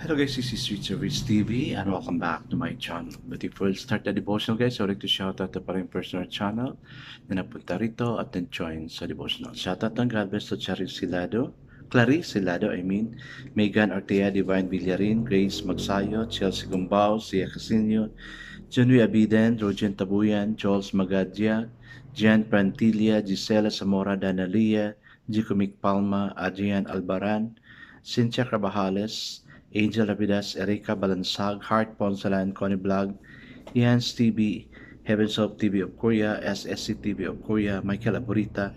Hello guys, this is Sweet Service TV and welcome back to my channel. But before we start the devotional guys, I would like to shout out the parang personal channel na napunta rito at join sa devotional. Shout out ng God bless to Clarice Silado, Megan Ortega, Divine Villarin, Grace Magsayo, Chelsea Gumbao, Sia Casino, Janui Abiden, Rogen Tabuyan, Jules Magadia, Jan Prantilla, Gisela Zamora Danalia, Jicomic Palma, Adrian Albaran, Cynthia Cabajales, Angel Rapidas, Erika Balansag, Heart Ponsalan, Connie Blog, Ians TV, Heavens of TV of Korea, SSC TV of Korea, Michael Aburita,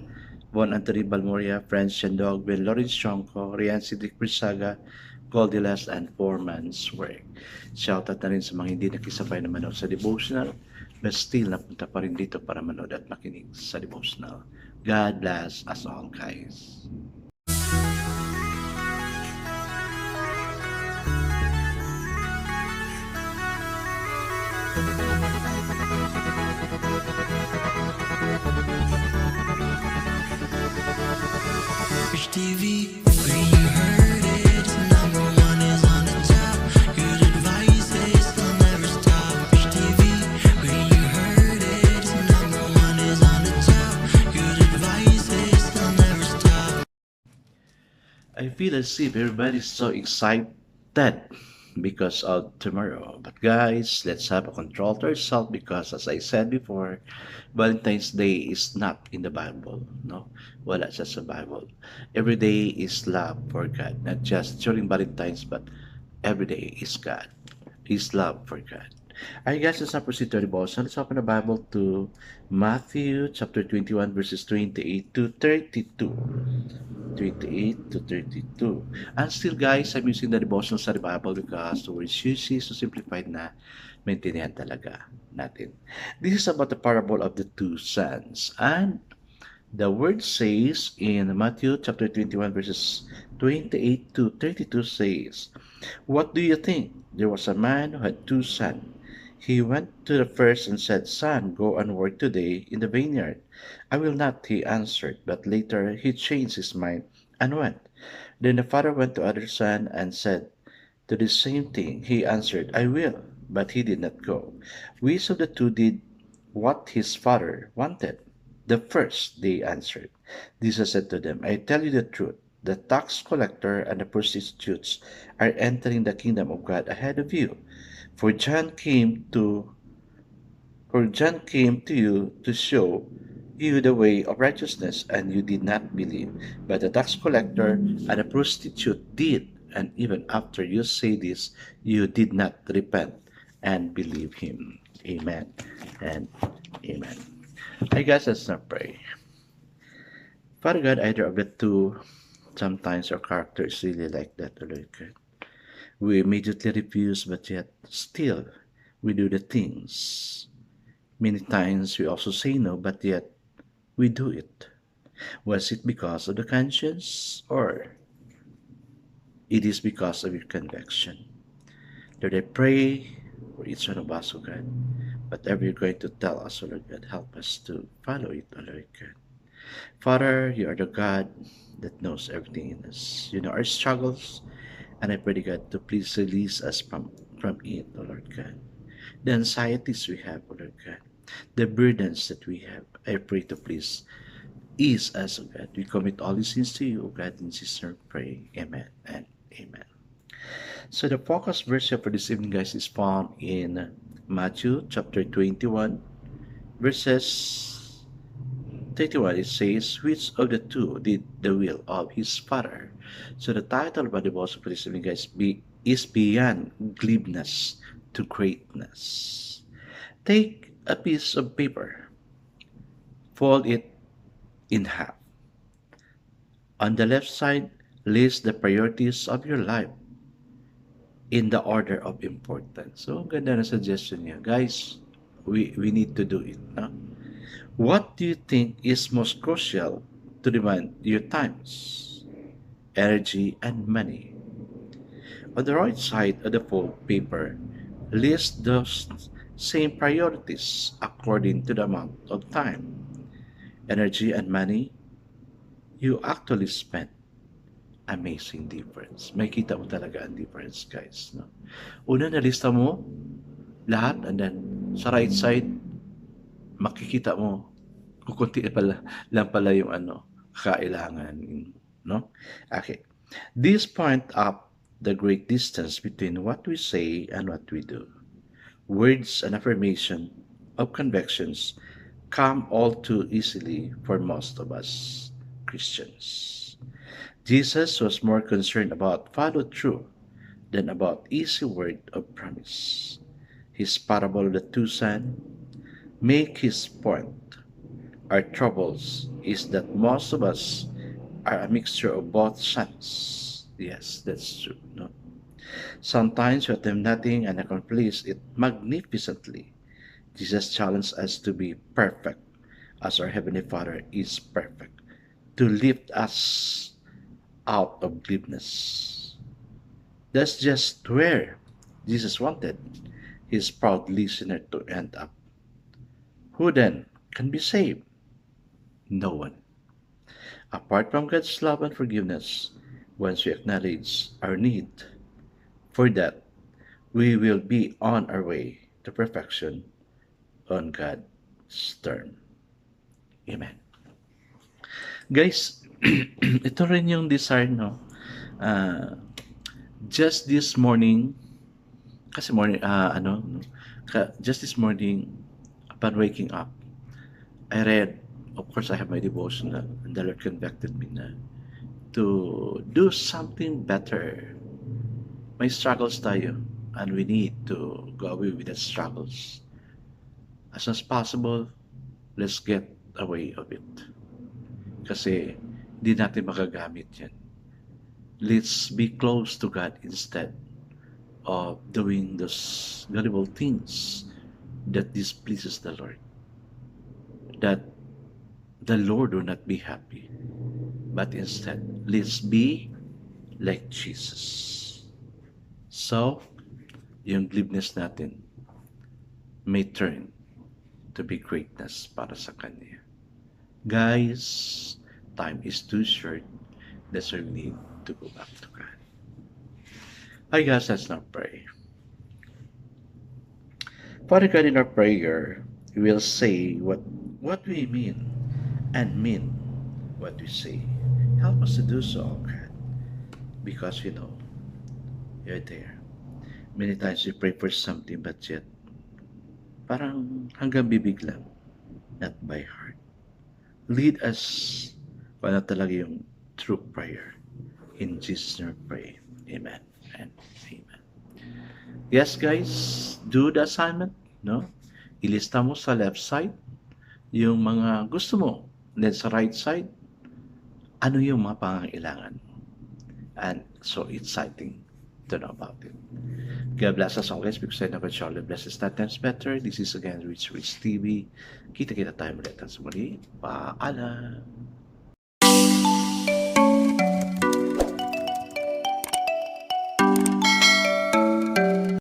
Von Anthony Balmoria, Franz Shandog, Ben Lawrence Chonko, Rian Sidik Prisaga, Goldilocks, and Foreman's Work. Shoutout na rin sa mga hindi nakisabay na manood sa devotional, but still napunta pa rin dito para manood at makinig sa devotional. God bless us all, guys. Rich TV, where you heard it, number one is on the top. Good advice is they'll never stop. Rich TV, where you heard it, number one is on the top. Good advice is they'll never stop. I feel as if everybody's so excited because of tomorrow. But guys, let's have a control to ourselves because as I said before, Valentine's Day is not in the Bible. No? Wala siya sa Bible. Every day is love for God. Not just during Valentine's, but every day is God. Is love for God. Alright guys, let's not proceed to the devotion. Let's open the Bible to Matthew chapter 21 verses 28 to 32. 28 to 32. And still guys, I'm using the devotion sa Bible because the word used is so simplified na maintindihan talaga natin. This is about the parable of the two sons. And the word says in Matthew chapter 21 verses 28 to 32 says, "What do you think? There was a man who had two sons. He went to the first and said, 'Son, go and work today in the vineyard.' 'I will not,' he answered. But later he changed his mind and went. Then the father went to other son and said to the same thing. He answered, 'I will.' But he did not go. Which of the two did what his father wanted?" "The first," they answered. Jesus said to them, "I tell you the truth. The tax collector and the prostitutes are entering the kingdom of God ahead of you. For John came to you to show you the way of righteousness, and you did not believe. But the tax collector and the prostitute did, and even after you say this, you did not repent and believe him." Amen and amen. I guess let's not pray. Father God, either of the two, sometimes our character is really like that, O Lord God. We immediately refuse, but yet still we do the things. Many times we also say no, but yet we do it. Was it because of the conscience, or it is because of your conviction? Lord, I pray for each one of us, O God. Whatever you're going to tell us, O Lord God, help us to follow it, O Lord God. Father, you are the God that knows everything in us. You know our struggles, and I pray to God to please release us from it, O Lord God. The anxieties we have, O Lord God. The burdens that we have, I pray to please ease us, O God. We commit all these sins to you, O God, in Jesus' name pray. Amen and amen. So the focus verse for this evening, guys, is found in Matthew chapter 21, verses 31. It says, "Which of the two did the will of his father?" So the title of the devotion for this evening, guys, is Beyond Glibness to Greatness. Take a piece of paper, fold it in half. On the left side, list the priorities of your life in the order of importance. So, ganda na suggestion niya. Guys, we need to do it. No? What do you think is most crucial to demand your times, energy, and money? On the right side of the fold paper, list those same priorities according to the amount of time, energy, and money you actually spend amazing difference. May kita mo talaga ang difference, guys. No? Una, nalista mo lahat, and then sa right side, makikita mo kung kunti lang pala yung kailangan. No? Okay. This point up the great distance between what we say and what we do. Words and affirmation of convictions come all too easily for most of us Christians. Jesus was more concerned about follow through than about easy word of promise. His parable of the two sons make his point. Our troubles is that most of us are a mixture of both sons. Yes, that's true. No? Sometimes we attempt nothing and accomplish it magnificently. Jesus challenged us to be perfect as our Heavenly Father is perfect, to lift us out of glibness. That's just where Jesus wanted his proud listener to end up. Who then can be saved? No one. Apart from God's love and forgiveness, once we acknowledge our need for that, we will be on our way to perfection on God's term. Amen. Guys, ito rin yung desire, no? Just this morning, kasi morning, just this morning, upon waking up, I read, of course, I have my devotion, and the Lord convicted me na to do something better. May struggles tayo, and we need to go away with the struggles. As much as possible, let's get away of it. Kasi hindi natin magagamit yan. Let's be close to God instead of doing those gullible things that displeases the Lord. That the Lord will not be happy. But instead, let's be like Jesus. So, yung glibness natin may turn to be greatness para sa Kanya. Guys, time is too short. That's why we need to go back to God. Hi guys, let's now pray. Father God, in our prayer, we will say what we mean and mean what we say. Help us to do so, God, because we know you're there. Many times we pray for something, but yet parang hanggang bibig lang, not by heart. Lead us para talaga yung true prayer. In Jesus' name we pray. Amen and amen. Yes guys, do the assignment, no? Ilista mo sa left side yung mga gusto mo. And then sa right side, ano yung mga pangangailangan. And so exciting to know about it. God bless us always because I never shall bless us 10 times better. This is again Rich TV. Kita-kita tayo ulit sa muli. Paalam.